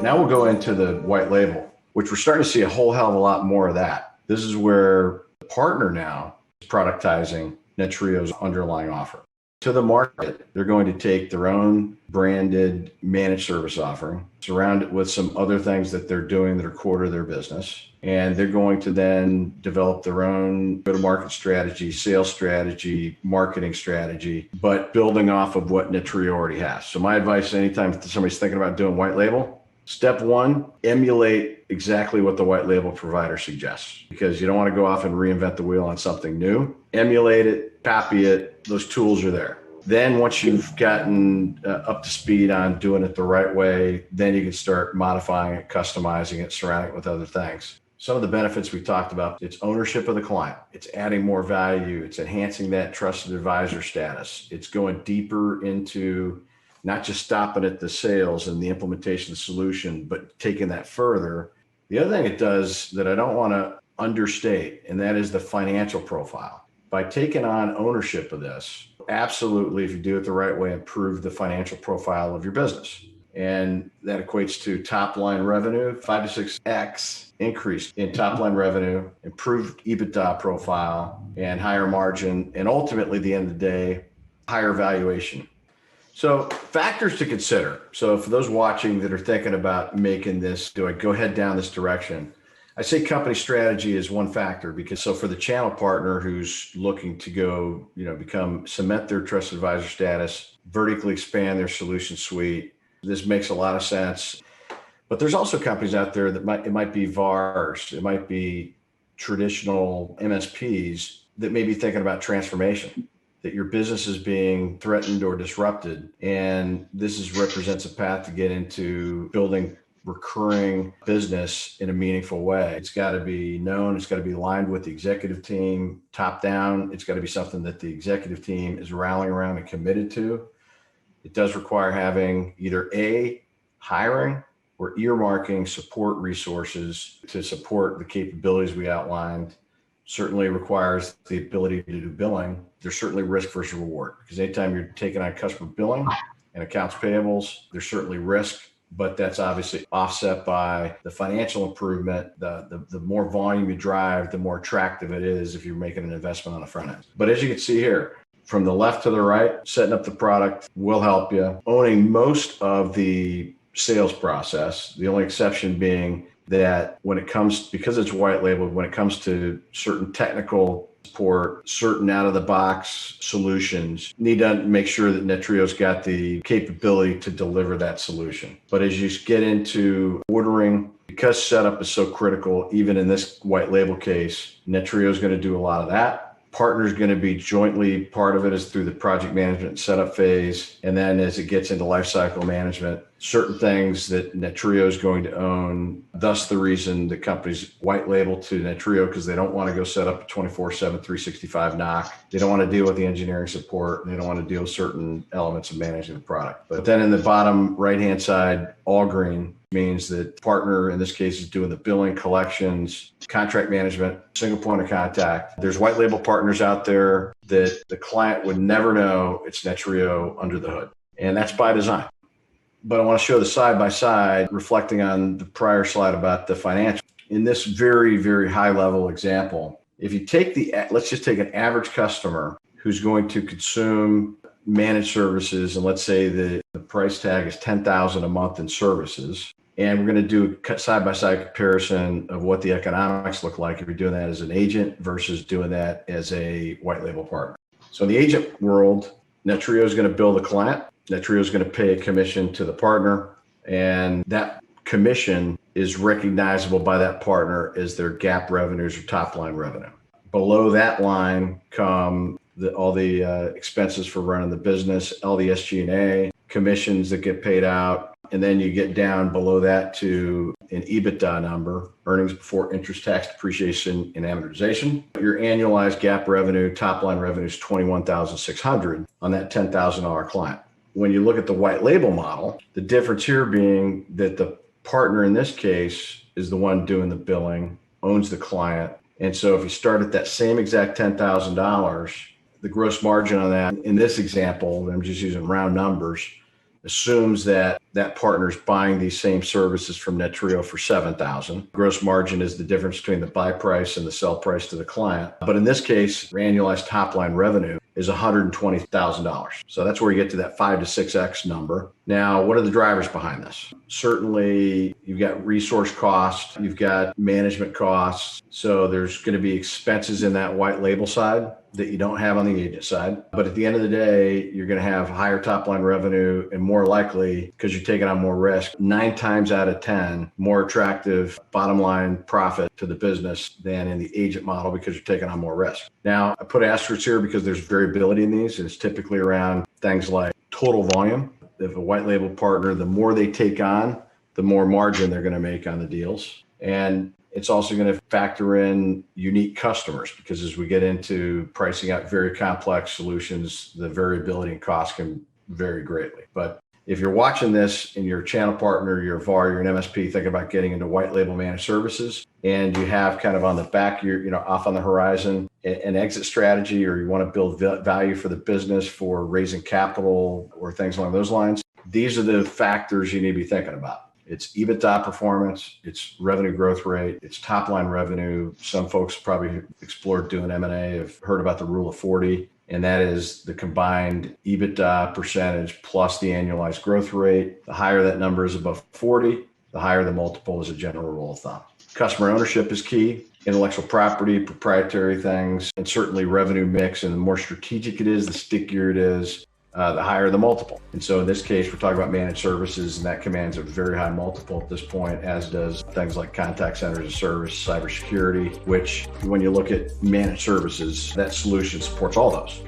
Now we'll go into the white label, which we're starting to see a whole hell of a lot more of that. This is where the partner now is productizing Netrio's underlying offer. To the market, they're going to take their own branded managed service offering, surround it with some other things that they're doing that are core to their business. And they're going to then develop their own go-to-market strategy, sales strategy, marketing strategy, but building off of what Netrio already has. So my advice anytime somebody's thinking about doing white label, step one, emulate exactly what the white label provider suggests, because you don't want to go off and reinvent the wheel on something new. Emulate it, copy it, those tools are there. Then once you've gotten up to speed on doing it the right way, then you can start modifying it, customizing it, surrounding it with other things. Some of the benefits we talked about, it's ownership of the client. It's adding more value. It's enhancing that trusted advisor status. It's going deeper into not just stopping at the sales and the implementation of the solution, but taking that further. The other thing it does that I don't want to understate, and that is the financial profile. By taking on ownership of this, absolutely, if you do it the right way, improve the financial profile of your business. And that equates to top line revenue, 5 to 6x increase in top line revenue, improved EBITDA profile, and higher margin, and ultimately, at the end of the day, higher valuation. So factors to consider. So for those watching that are thinking about making this, do I go head down this direction? I say company strategy is one factor, because so for the channel partner who's looking to go, cement their trusted advisor status, vertically expand their solution suite, this makes a lot of sense. But there's also companies out there that it might be VARs, it might be traditional MSPs that may be thinking about transformation, that your business is being threatened or disrupted. And this represents a path to get into building recurring business in a meaningful way. It's got to be known. It's got to be aligned with the executive team, top down. It's got to be something that the executive team is rallying around and committed to. It does require having either hiring or earmarking support resources to support the capabilities we outlined. Certainly requires the ability to do billing. There's certainly risk versus reward, because anytime you're taking on customer billing and accounts payables, there's certainly risk, but that's obviously offset by the financial improvement. The more volume you drive, the more attractive it is if you're making an investment on the front end. But as you can see here, from the left to the right, setting up the product will help you. Owning most of the sales process, the only exception being that when it comes, because it's white labeled, when it comes to certain technical support, certain out of the box solutions, need to make sure that Netrio's got the capability to deliver that solution. But as you get into ordering, because setup is so critical, even in this white label case, Netrio is going to do a lot of that. Partner is going to be jointly part of it is through the project management and setup phase. And then as it gets into lifecycle management, certain things that Netrio is going to own. Thus the reason the company's white label to Netrio, because they don't want to go set up a 24/7, 365 knock. They don't want to deal with the engineering support. They don't want to deal with certain elements of managing the product. But then in the bottom right-hand side, all green means that partner, in this case, is doing the billing, collections, contract management, single point of contact. There's white label partners out there that the client would never know it's Netrio under the hood. And that's by design. But I want to show the side by side, reflecting on the prior slide about the financial. In this very, very high level example, if you take let's just take an average customer who's going to consume managed services, and let's say the price tag is $10,000 a month in services. And we're going to do a side-by-side comparison of what the economics look like if you're doing that as an agent versus doing that as a white label partner. So in the agent world, Netrio is going to bill the client. Netrio is going to pay a commission to the partner, and that commission is recognizable by that partner as their GAAP revenues or top line revenue. Below that line come all the expenses for running the business, all the SG&A, commissions that get paid out. And then you get down below that to an EBITDA number, earnings before interest, tax, depreciation, and amortization. Your annualized GAAP revenue, top line revenue is $21,600 on that $10,000 client. When you look at the white label model, the difference here being that the partner in this case is the one doing the billing, owns the client. And so if you start at that same exact $10,000, the gross margin on that, in this example, I'm just using round numbers, assumes that that partner's buying these same services from Netrio for $7,000. Gross margin is the difference between the buy price and the sell price to the client. But in this case, annualized top line revenue is $120,000. So that's where you get to that 5 to 6x number. Now, what are the drivers behind this? Certainly, you've got resource costs, you've got management costs. So there's going to be expenses in that white label side that you don't have on the agent side. But at the end of the day, you're going to have higher top line revenue and more likely, because you're taking on more risk, 9 times out of 10, more attractive bottom line profit to the business than in the agent model because you're taking on more risk. Now, I put asterisks here because there's variability in these, and it's typically around things like total volume. If a white label partner, the more they take on, the more margin they're going to make on the deals. And it's also going to factor in unique customers, because as we get into pricing out very complex solutions, the variability in cost can vary greatly. But if you're watching this and you're a channel partner, you're a VAR, you're an MSP, thinking about getting into white label managed services, and you have kind of on the back, you're off on the horizon, an exit strategy, or you want to build value for the business for raising capital or things along those lines, these are the factors you need to be thinking about. It's EBITDA performance, it's revenue growth rate, it's top line revenue. Some folks probably explored doing M&A, have heard about the rule of 40, and that is the combined EBITDA percentage plus the annualized growth rate. The higher that number is above 40, the higher the multiple is a general rule of thumb. Customer ownership is key. Intellectual property, proprietary things, and certainly revenue mix. And the more strategic it is, the stickier it is, the higher the multiple. And so in this case, we're talking about managed services, and that commands a very high multiple at this point, as does things like contact centers as a service, cybersecurity, which when you look at managed services, that solution supports all those.